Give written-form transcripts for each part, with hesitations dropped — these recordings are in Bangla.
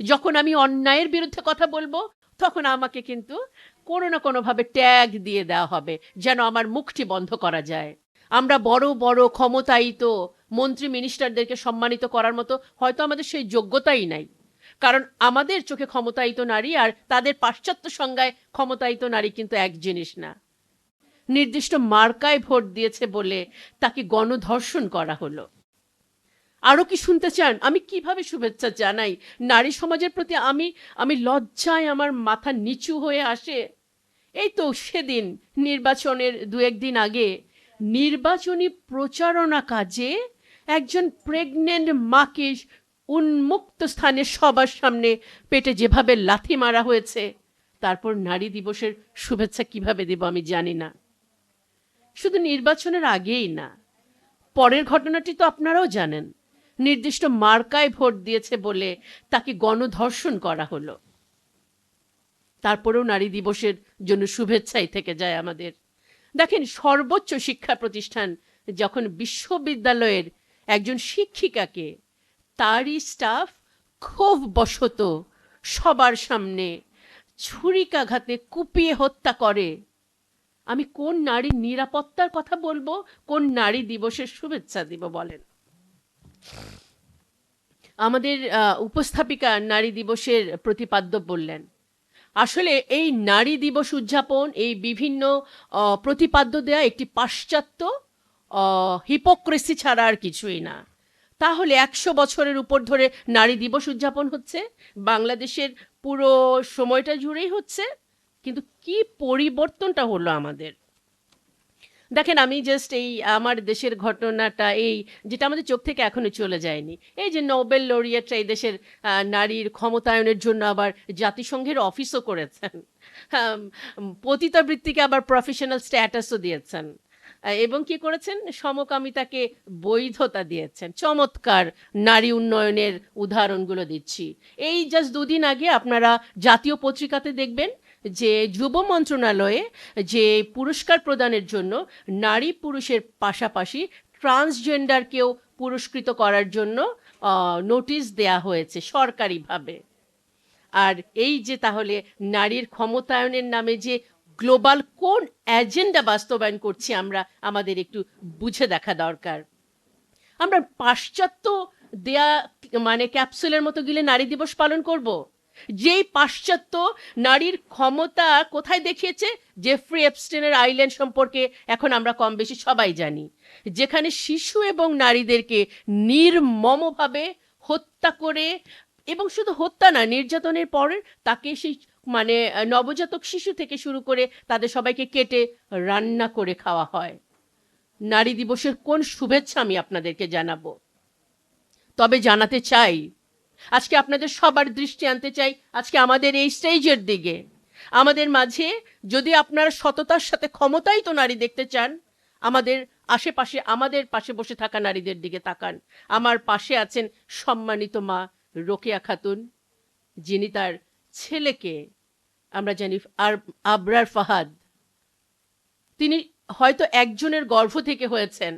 যখন আমি অন্যায়ের বিরুদ্ধে কথা বলবো তখন আমাকে কিন্তু কোনো না কোনোভাবে ট্যাগ দিয়ে দেওয়া হবে যেন আমার মুখটি বন্ধ করা যায়। আমরা বড় বড় ক্ষমতায়িত মন্ত্রী মিনিস্টারদেরকে সম্মানিত করার মতো হয়তো আমাদের সেই যোগ্যতাই নাই, কারণ আমাদের চোখে ক্ষমতায়িত নারী আর তাদের পাশ্চাত্য সংজ্ঞায় ক্ষমতায়িত নারী কিন্তু এক জিনিস না। নির্দিষ্ট মার্কায় ভোট দিয়েছে বলে তাকে গণধর্ষণ করা হলো। আরও কি শুনতে চান? আমি কিভাবে শুভেচ্ছা জানাই নারী সমাজের প্রতি? আমি লজ্জায় আমার মাথা নিচু হয়ে আসে। এই তো সেদিন নির্বাচনের দু একদিন আগে নির্বাচনী প্রচারণা কাজে একজন প্রেগনেন্ট মাকে উন্মুক্ত স্থানে সবার সামনে পেটে যেভাবে লাথি মারা হয়েছে, তারপর নারী দিবসের শুভেচ্ছা কিভাবে দেব আমি জানি না। শুধু নির্বাচনের আগেই না, পরের ঘটনাটি তো আপনারাও জানেন। নির্দিষ্ট মার্কায় ভোট দিয়েছে বলে তাকে গণধর্ষণ করা হলো। তারপরেও নারী দিবসের জন্য শুভেচ্ছাই থেকে যায় আমাদের। দেখেন, সর্বোচ্চ শিক্ষা প্রতিষ্ঠান যখন বিশ্ববিদ্যালয়ের একজন শিক্ষিকাকে তারই স্টাফ ক্ষোভ বশত সবার সামনে ছুরিকাঘাতে কুপিয়ে হত্যা করে, আমি কোন নারীর নিরাপত্তার কথা বলবো, কোন নারী দিবসের শুভেচ্ছা দিব বলেন? আমাদের উপস্থাপিকা নারী দিবসের প্রতিপাদ্য বললেন, আসলে এই নারী দিবস উদযাপন, এই বিভিন্ন প্রতিপাদ্য দেয়া একটি পাশ্চাত্য হিপোক্রেসি ছাড়া আর কিছুই না। তাহলে 100 বছরের উপর ধরে নারী দিবস উদযাপন হচ্ছে, বাংলাদেশের পুরো সময়টা জুড়েই হচ্ছে, কিন্তু কি পরিবর্তনটা হলো আমাদের? দেখেন, আমি জাস্ট এই আমার দেশের ঘটনাটা, এই যেটা আমাদের চোখ থেকে এখনো চলে যায়নি, এই যে নোবেল লরিয়েটরা এই দেশের নারীর ক্ষমতায়নের জন্য আবার জাতিসংঘের অফিসও করেছেন, পতিতাবৃত্তিকে আবার প্রফেশনাল স্ট্যাটাসও দিয়েছেন, এবং কি করেছেন, সমকামিতাকে বৈধতা দিয়েছেন। চমৎকার নারী উন্নয়নের উদাহরণগুলো দিচ্ছি। এই জাস্ট দুদিন আগে আপনারা জাতীয় পত্রিকাতে দেখবেন যে যুব মন্ত্রণালয়ে যে পুরস্কার প্রদানের জন্য নারী পুরুষের পাশাপাশি ট্রান্সজেন্ডারকেও পুরস্কৃত করার জন্য নোটিশ দেয়া হয়েছে সরকারিভাবে। আর এই যে তাহলে নারীর ক্ষমতায়নের নামে যে গ্লোবাল কোন এজেন্ডা বাস্তবায়ন করছি আমরা, আমাদের একটু বুঝে দেখা দরকার। আমরা পাশ্চাত্য দেয়া মানে ক্যাপসুলের মতো গিলে নারী দিবস পালন করব? যেই পাশ্চাত্য নারীর ক্ষমতা কোথায় দেখিয়েছে, জেফ্রি এপস্টেনের আইল্যান্ড সম্পর্কে এখন আমরা কম বেশি সবাই জানি, যেখানে শিশু এবং নারীদেরকে নির্মমভাবে হত্যা করে, এবং শুধু হত্যা না, নির্যাতনের পরে তাকে সেই মানে নবজাতক শিশু থেকে শুরু করে তাদের সবাইকে কেটে রান্না করে খাওয়া হয়। নারী দিবসের কোন শুভেচ্ছা আমি আপনাদেরকে জানাবো? তবে জানাতে চাই, আজকে আপনাদের সবার দৃষ্টি আনতে চাই আজকে আমাদের এই স্টেজের দিকে। আমাদের মাঝে যদি আপনারা সততার সাথে ক্ষমতায়িত নারী দেখতে চান, আমাদের আশেপাশে আমাদের পাশে বসে থাকা নারীদের দিকে তাকান। আমার পাশে আছেন সম্মানিত মা রোকেয়া খাতুন, যিনি তার ছেলেকে, আমরা জানি আবরার ফাহাদ, তিনি হয়তো একজনের গর্ভ থেকে হয়েছেন,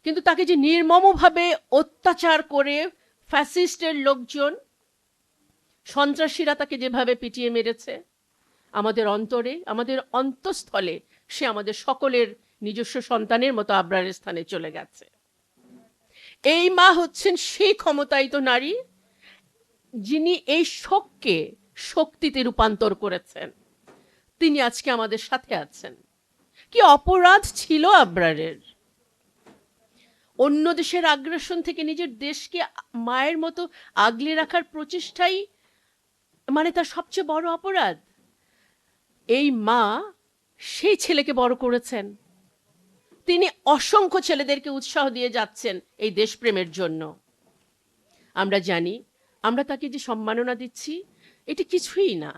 কিন্তু তাকে যে নির্মমভাবে অত্যাচার করে ফ্যাসিস্টের লোকজন, সন্ত্রাসীরা তাকে যেভাবে পিটিয়ে মেরেছে, আমাদের অন্তরে, আমাদের অন্তঃস্থলে সে আমাদের সকলের নিজস্ব সন্তানের মতো আবরারের স্থানে চলে গেছে। এই মা হচ্ছেন সেই ক্ষমতায়িত নারী যিনি এই শোককে শক্তিতে রূপান্তর করেছেন। তিনি আজকে আমাদের সাথে আছেন। কি অপরাধ ছিল আবরারের? অন্য দেশের আগ্রাসন থেকে নিজের দেশকে মায়ের মতো আগলে রাখার প্রচেষ্টাই মানে তার সবচেয়ে বড় অপরাধ। এই মা সেই ছেলেকে বড় করেছেন, তিনি অসংখ্য ছেলেদেরকে উৎসাহ দিয়ে যাচ্ছেন এই দেশপ্রেমের জন্য। আমরা জানি আমরা তাকে যে সম্মাননা দিচ্ছি এটি কিছুই না,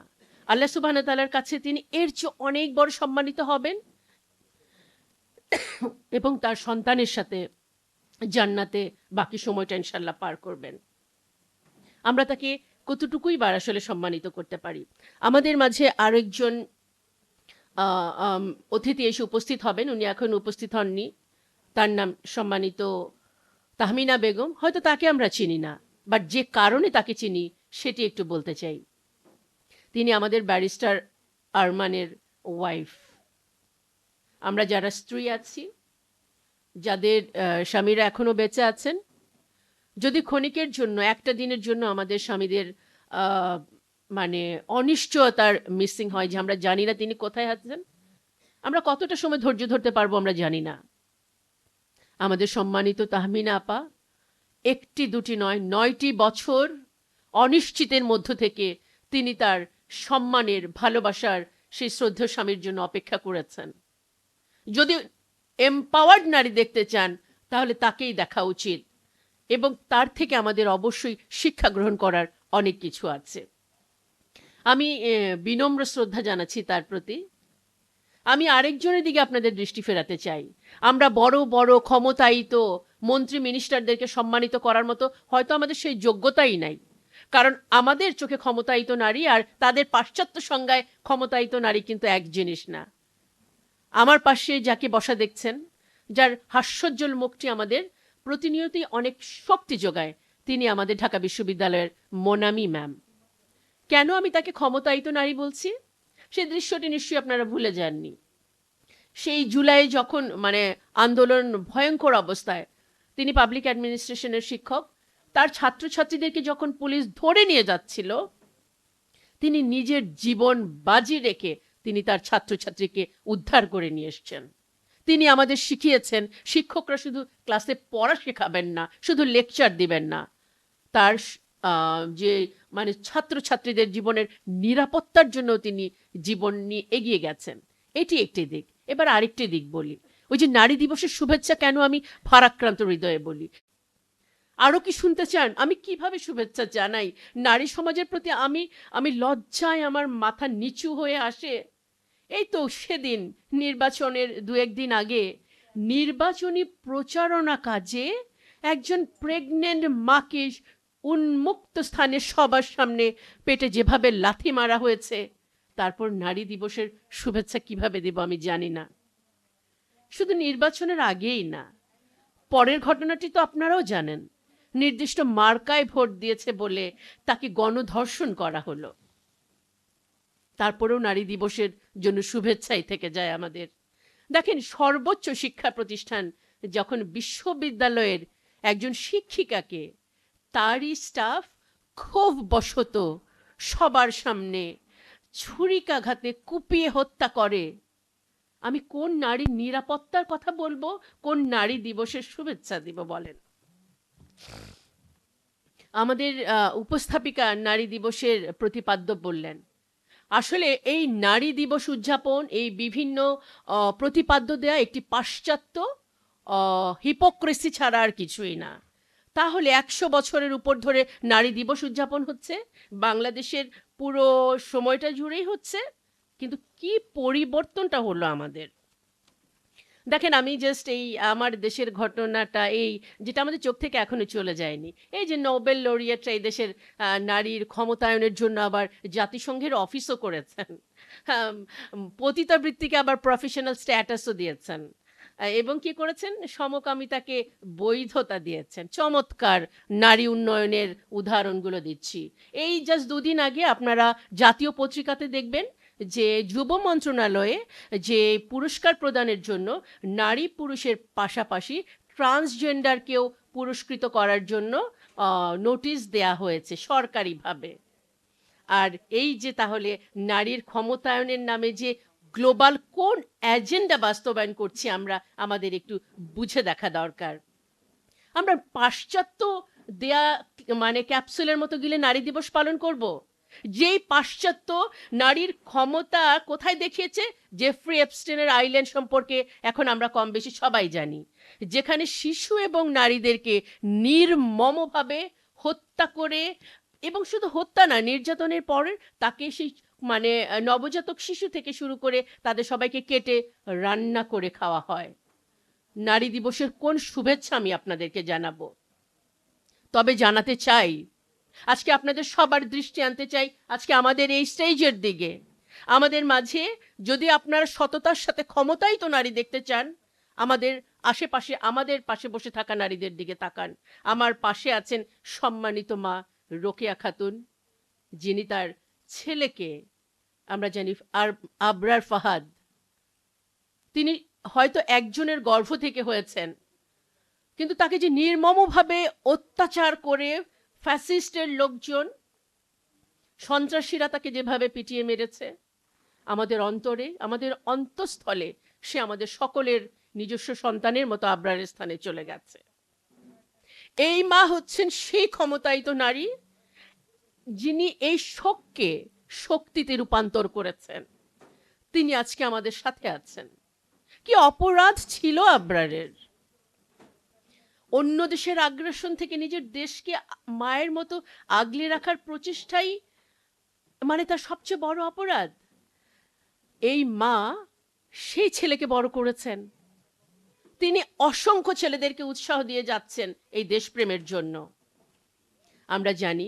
আল্লাহ সুবহানাহু ওয়া তাআলার কাছে তিনি এর চেয়ে অনেক বড় সম্মানিত হবেন এবং তার সন্তানের সাথে জান্নাতে বাকি সময়টা ইনশাল্লাহ পার করবেন। আমরা তাকে কতটুকুই বার আসলে সম্মানিত করতে পারি। আমাদের মাঝে আরেকজন অতিথি এসে উপস্থিত হবেন, উনি এখন উপস্থিত হননি। তার নাম সম্মানিত তাহমিনা বেগম। হয়তো তাকে আমরা চিনি না, বাট যে কারণে তাকে চিনি সেটি একটু বলতে চাই। তিনি আমাদের ব্যারিস্টার আরমানের ওয়াইফ। আমরা যারা স্ত্রী আছি, যাদের স্বামীরা এখনো বেঁচে আছেন, যদি ক্ষণিকের জন্য, একটা দিনের জন্য আমাদের স্বামীদের আহ, মানে অনিশ্চয়তার মিসিং হয়, যে আমরা জানি না তিনি কোথায় আছেন, আমরা কতটা সময় ধৈর্য ধরতে পারবো আমরা জানি না। আমাদের সম্মানিত তাহমিনা আপা একটি দুটি নয়, 9টি বছর অনিশ্চিতের মধ্য থেকে তিনি তার সম্মানের, ভালোবাসার সেই শ্রদ্ধেয় স্বামীর জন্য অপেক্ষা করেছেন। যদি এম্পাওয়ার্ড নারী দেখতে চান তাহলে তাকেই দেখা উচিত, এবং তার থেকে আমাদের অবশ্যই শিক্ষা গ্রহণ করার অনেক কিছু আছে। আমি বিনম্র শ্রদ্ধা জানাচ্ছি তার প্রতি। আমি আরেকজনের দিকে আপনাদের দৃষ্টি ফেরাতে চাই। আমরা বড় বড় ক্ষমতায়িত মন্ত্রী মিনিস্টারদেরকে সম্মানিত করার মতো হয়তো আমাদের সেই যোগ্যতাই নাই, কারণ আমাদের চোখে ক্ষমতায়িত নারী আর তাদের পাশ্চাত্য সংজ্ঞায় ক্ষমতায়িত নারী কিন্তু এক জিনিস না। আমার পাশে যাকে বসা দেখছেন, যার হাস্যোজ্জ্বল মুখটি আমাদের প্রতিনিয়তই অনেক শক্তি যোগায়, তিনি আমাদের ঢাকা বিশ্ববিদ্যালয়ের মোনামি ম্যাম। কেন আমি তাকে ক্ষমতায়িত নারী বলছি? সেই দৃশ্যটি নিশ্চয়ই আপনারা ভুলে যাননি। সেই জুলাই যখন আন্দোলন ভয়ঙ্কর অবস্থায়, তিনি পাবলিক অ্যাডমিনিস্ট্রেশনের শিক্ষক, তার ছাত্রছাত্রীদেরকে যখন পুলিশ ধরে নিয়ে যাচ্ছিল, তিনি নিজের জীবন বাজি রেখে তিনি তার ছাত্রছাত্রীকে উদ্ধার করে নিয়ে এসছেন। তিনি আমাদের শিখিয়েছেন শিক্ষকরা শুধু ক্লাসে পড়া শেখাবেন না, শুধু লেকচার দিবেন না, তার যে ছাত্রছাত্রীদের জীবনের নিরাপত্তার জন্য তিনি জীবন নিয়ে এগিয়ে গেছেন। এটি একটি দিক। এবার আরেকটি দিক বলি। ওই যে নারী দিবসের শুভেচ্ছা কেন আমি ভারাক্রান্ত হৃদয়ে বলি? আরো কি শুনতে চান আমি কিভাবে শুভেচ্ছা জানাই? নারী সমাজের প্রতি আমি লজ্জায় আমার মাথা নিচু হয়ে আসে। এই তো সেদিন নির্বাচনের 2-1 দিন আগে নির্বাচনী প্রচারণা কাজে একজন প্রেগনেন্ট মাকে উন্মুক্ত স্থানে সবার সামনে পেটে যেভাবে লাথি মারা হয়েছে, তারপর নারী দিবসের শুভেচ্ছা কিভাবে দেব আমি জানি না। শুধু নির্বাচনের আগেই না, পরের ঘটনাটি তো আপনারাও জানেন। নির্দিষ্ট মার্কায় ভোট দিয়েছে বলে তাকে গণধর্ষণ করা হলো। তারপরেও নারী দিবসের জন্য শুভেচ্ছাই থেকে যায় আমাদের। দেখেন, সর্বোচ্চ শিক্ষা প্রতিষ্ঠান যখন বিশ্ববিদ্যালয়ের একজন শিক্ষিকাকে তারই স্টাফ ক্ষোভ বশত সবার সামনে ছুরিকাঘাতে কুপিয়ে হত্যা করে, আমি কোন নারী নিরাপত্তার কথা বলবো, কোন নারী দিবসের শুভেচ্ছা দিব বলেন? আমাদের উপস্থাপিকা নারী দিবসের প্রতিপাদ্য বললেন। আসলে এই নারী দিবস উদযাপন, এই বিভিন্ন প্রতিপাদ্য দেয়া একটি পাশ্চাত্য হিপোক্রেসি ছাড়া আর কিছুই না। তাহলে 100 বছরের উপর ধরে নারী দিবস উদযাপন হচ্ছে, বাংলাদেশের পুরো সময়টা জুড়েই হচ্ছে, কিন্তু কি পরিবর্তনটা হলো আমাদের? দেখেন, আমি জাস্ট এই আমার দেশের ঘটনাটা, এই যেটা আমাদের চোখ থেকে এখনো চলে যায়নি, এই যে নোবেল লরিয়েটরা এই দেশের নারীর ক্ষমতায়নের জন্য আবার জাতিসংঘের অফিসও করেছেন, পতিতাবৃত্তিকে আবার প্রফেশনাল স্ট্যাটাসও দিয়েছেন, এবং কি করেছেন, সমকামিতাকে বৈধতা দিয়েছেন। চমৎকার নারী উন্নয়নের উদাহরণগুলো দিচ্ছি। এই জাস্ট 2 দিন আগে আপনারা জাতীয় পত্রিকাতে দেখবেন যে যুব মন্ত্রণালয়ে যে পুরস্কার প্রদানের জন্য নারী পুরুষের পাশাপাশি ট্রান্সজেন্ডারকেও পুরস্কৃত করার জন্য নোটিশ দেয়া হয়েছে সরকারিভাবে। আর এই যে তাহলে নারীর ক্ষমতায়নের নামে যে গ্লোবাল কোন এজেন্ডা বাস্তবায়ন করছি আমরা, আমাদের একটু বুঝে দেখা দরকার। আমরা পাশ্চাত্য দেয়া ক্যাপসুলের মতো গিলে নারী দিবস পালন করব? যেই পাশ্চাত্য নারীর ক্ষমতা কোথায় দেখিয়েছে, জেফ্রি এপস্টেনের আইল্যান্ড সম্পর্কে এখন আমরা কম বেশি সবাই জানি, যেখানে শিশু এবং নারীদেরকে নির্মমভাবে হত্যা করে, এবং শুধু হত্যা না, নির্যাতনের পরে তাকে সেই নবজাতক শিশু থেকে শুরু করে তাদের সবাইকে কেটে রান্না করে খাওয়া হয়। নারী দিবসের কোন শুভেচ্ছা আমি আপনাদেরকে জানাবো? তবে জানাতে চাই, আজকে আপনাদের সবার দৃষ্টি আনতে চাই আজকে আমাদের এই স্টেজের দিকে। আমাদের মাঝে যদি আপনারা সততার সাথে ক্ষমতায়িত নারী দেখতে চান, আমাদের আশেপাশে আমাদের পাশে বসে থাকা নারীদের দিকে তাকান। আমার পাশে আছেন সম্মানিত মা রোকেয়া খাতুন, যিনি তার ছেলেকে, আমরা জানি আর আবরার ফাহাদ, তিনি হয়তো একজনের গর্ভ থেকে হয়েছেন, কিন্তু তাকে যে নির্মমভাবে অত্যাচার করে ফ্যাসিস্টের লোকজন, সন্ত্রাসীরা তাকে যেভাবে পিটিয়ে মেরেছে, আমাদের অন্তরে, আমাদের অন্তঃস্থলে সে আমাদের সকলের নিজস্ব সন্তানের মতো আবরারের স্থানে চলে গেছে। এই মা হচ্ছেন সেই ক্ষমতায়িত নারী যিনি এই শোককে শক্তিতে রূপান্তর করেছেন। তিনি আজকে আমাদের সাথে আছেন। কি অপরাধ ছিল আবরারের! অন্য দেশের আগ্রাসন থেকে নিজের দেশকে মায়ের মতো আগলে রাখার প্রচেষ্টাই মানে তার সবচেয়ে বড় অপরাধ। এই মা সেই ছেলেকে বড় করেছেন। তিনি অসংখ্য ছেলেদেরকে উৎসাহ দিয়ে যাচ্ছেন এই দেশপ্রেমের জন্য। আমরা জানি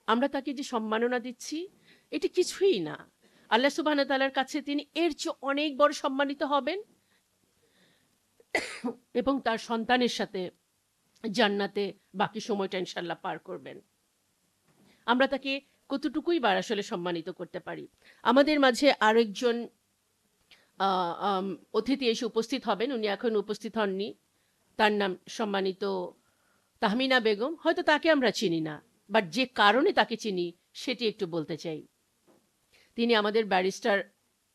আমরা তাকে যে সম্মাননা দিচ্ছি এটি কিছুই না। আল্লাহ সুবহানাহু ওয়া তাআলার কাছে তিনি এর চেয়ে অনেক বড় সম্মানিত হবেন এবং তার সন্তানের সাথে জান্নাতে বাকি সময়টা ইনশাআল্লাহ পার করবেন। আমরা তাকে কতটুকুই বার আসলে সম্মানিত করতে পারি। আমাদের মাঝে আরেকজন অতিথি এসে উপস্থিত হবেন, উনি এখন উপস্থিত হননি। তার নাম সম্মানিত তাহমিনা বেগম। হয়তো তাকে আমরা চিনি না, বাট যে কারণে তাকে চিনি সেটি একটু বলতে চাই। তিনি আমাদের ব্যারিস্টার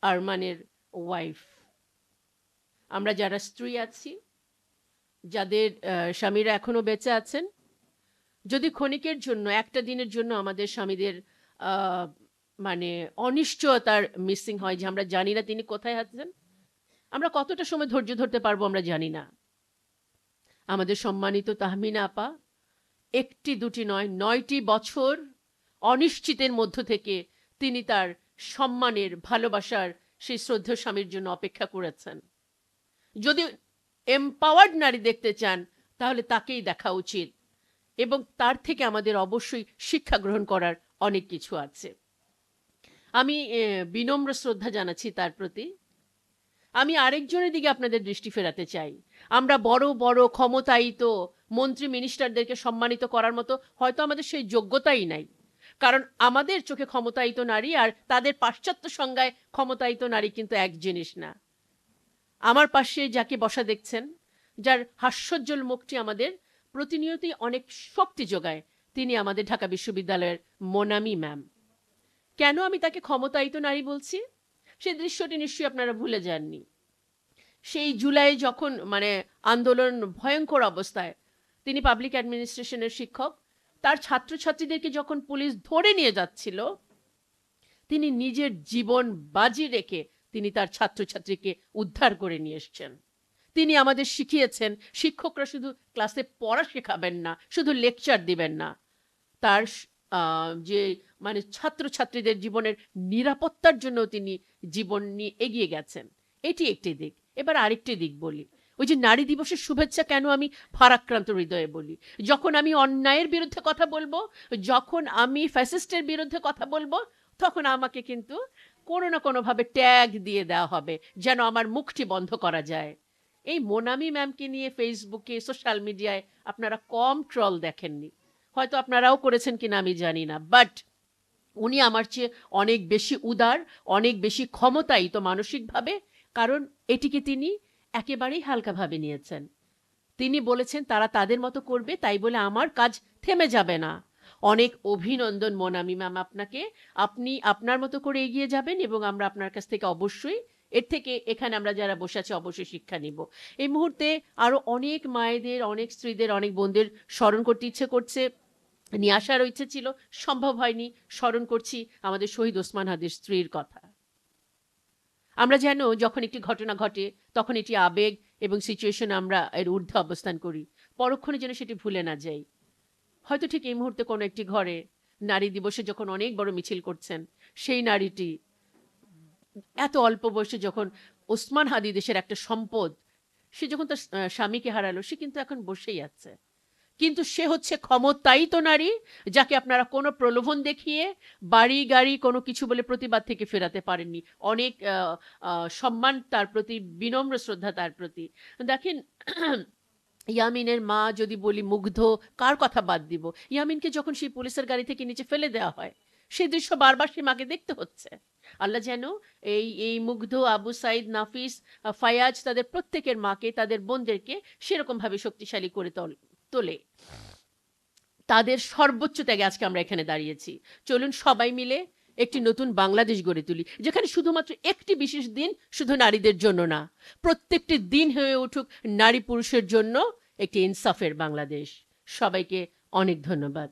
আরমানের ওয়াইফ। আমরা যারা স্ত্রী আছি, যাদের স্বামীরা এখনো বেঁচে আছেন, যদি ক্ষণিকের জন্য, একটা দিনের জন্য আমাদের স্বামীদের মানে অনিশ্চয়তার মিসিং হয় যে আমরা জানি না তিনি কোথায় আছেন, আমরা কতটা সময় ধৈর্য ধরতে পারবো আমরা জানি না। আমাদের সম্মানিত তাহমিনা আপা একটি দুটি নয়, 9টি বছর অনিশ্চিতের মধ্য থেকে তিনি তার সম্মানের, ভালোবাসার সেই শ্রদ্ধেয় স্বামীর জন্য অপেক্ষা করেছেন। যদি এম্পাওয়ার্ড নারী দেখতে চান তাহলে তাকেই দেখা উচিত, এবং তার থেকে আমাদের অবশ্যই শিক্ষা গ্রহণ করার অনেক কিছু আছে। আমি বিনম্র শ্রদ্ধা জানাচ্ছি তার প্রতি। আমি আরেকজনের দিকে আপনাদের দৃষ্টি ফেরাতে চাই। আমরা বড় বড় ক্ষমতায়িত মন্ত্রী মিনিস্টারদেরকে সম্মানিত করার মতো হয়তো আমাদের সেই যোগ্যতাই নাই, কারণ আমাদের চোখে ক্ষমতায়িত নারী আর তাদের পাশ্চাত্য সংজ্ঞায় ক্ষমতায়িত নারী কিন্তু এক জিনিস না। আমার পাশে যাকে বসা দেখছেন, যার হাস্যোজ্জ্বল মুখটি আমাদের প্রতিনিয়তই অনেক শক্তি যোগায়, তিনি আমাদের ঢাকা বিশ্ববিদ্যালয়ের মোনামি ম্যাম। কেন আমি তাকে ক্ষমতায়িত নারী বলছি? সেই দৃশ্যটি নিশ্চয়ই আপনারা ভুলে যাননি। সেই জুলাই যখন মানে আন্দোলন ভয়ঙ্কর অবস্থায়, তিনি পাবলিক অ্যাডমিনিস্ট্রেশনের শিক্ষক, তার ছাত্রছাত্রীদেরকে যখন পুলিশ ধরে নিয়ে যাচ্ছিল, তিনি নিজের জীবন বাজি রেখে তিনি তার ছাত্রছাত্রীকে উদ্ধার করে নিয়ে এসছেন। তিনি আমাদের শিখিয়েছেন শিক্ষকরা শুধু ক্লাসে পড়া শেখাবেন না, শুধু লেকচার দিবেন না, তার যে মানে ছাত্রছাত্রীদের জীবনের নিরাপত্তার জন্য তিনি জীবন নিয়ে এগিয়ে গেছেন। এটি একটি দিক। এবার আরেকটি দিক বলি। ওই যে নারী দিবসের শুভেচ্ছা কেন আমি ভারাক্রান্ত হৃদয়ে বলি? যখন আমি অন্যায়ের বিরুদ্ধে কথা বলবো, যখন আমি ফ্যাসিস্টের বিরুদ্ধে কথা বলবো, তখন আমাকে কিন্তু কোনো না কোনোভাবে ট্যাগ দিয়ে দেওয়া হবে যেন আমার মুখটি বন্ধ করা যায়। এই মোনামি ম্যামকে নিয়ে ফেসবুকে, সোশ্যাল মিডিয়ায় আপনারা কম ট্রল দেখেননি। হয়তো আপনারাও করেছেন কিনা আমি জানি না, বাট উনি আমার চেয়ে অনেক বেশি উদার, অনেক বেশি ক্ষমতায়িত মানসিকভাবে, কারণ এটিকে তিনি একেবারেই হালকাভাবে নিয়েছেন। তিনি বলেছেন তারা তাদের মতো করবে, তাই বলে আমার কাজ থেমে যাবে না। অনেক অভিনন্দন মোনামি ম্যাম আপনাকে। আপনি আপনার মতো করে এগিয়ে যাবেন এবং আমরা আপনার কাছ থেকে অবশ্যই এর থেকে, এখানে আমরা যারা বসে আছি অবশ্যই শিক্ষা নিব। এই মুহূর্তে আরও অনেক মায়েদের, অনেক স্ত্রীদের, অনেক বোনদের স্মরণ করতে ইচ্ছে করছে, নিয়ে আসারও ইচ্ছে ছিল, সম্ভব হয়নি। স্মরণ করছি আমাদের শহীদ ওসমান হাদির স্ত্রীর কথা। আমরা যেন যখন একটি ঘটনা ঘটে তখন এটি আবেগ এবং সিচুয়েশন আমরা এর ঊর্ধ্বে অবস্থান করি, পরক্ষণে যেন সেটি ভুলে না যাই। হয়তো ঠিক এই মুহূর্তে কোনো একটি ঘরে নারী দিবসে যখন অনেক বড় মিছিল করছেন, সেই নারীটি এত অল্প বয়সে যখন ওসমান হাদি দেশের একটা সম্পদ, সে যখন তার স্বামীকে হারালো, সে কিন্তু এখন বসেই আছে। কিন্তু সে হচ্ছে ক্ষমতায়িত নারী, যাকে আপনারা কোনো প্রলোভন দেখিয়ে, বাড়ি গাড়ি কোনো কিছু বলে প্রতিবাদ থেকে ফেরাতে পারেননি। অনেক সম্মান তার প্রতি, বিনম্র শ্রদ্ধা তার প্রতি। দেখেন, ইয়ামিনের মা যদি বলি মুগ্ধ, কার কথা বাদ দিব? ইয়ামিনকে যখন সেই পুলিশের গাড়ি থেকে নিচে ফেলে দেওয়া হয়, সেই দৃশ্য বারবার সে মাকে দেখতে হচ্ছে। আল্লাহ যেন এই মুগ্ধ আবু সাইদ, নাফিস, ফায়াজ তাদের প্রত্যেকের মাকে, তাদের বোনদেরকে সেরকমভাবে শক্তিশালী করে তোলে। তাদের সর্বোচ্চ ত্যাগে আজকে আমরা এখানে দাঁড়িয়েছি। চলুন সবাই মিলে একটি নতুন বাংলাদেশ গড়ে তুলি, যেখানে শুধুমাত্র একটি বিশেষ দিন শুধু নারীদের জন্য না, প্রত্যেকটি দিন হয়ে উঠুক নারী পুরুষের জন্য একটি ইনসাফের বাংলাদেশ। সবাইকে অনেক ধন্যবাদ।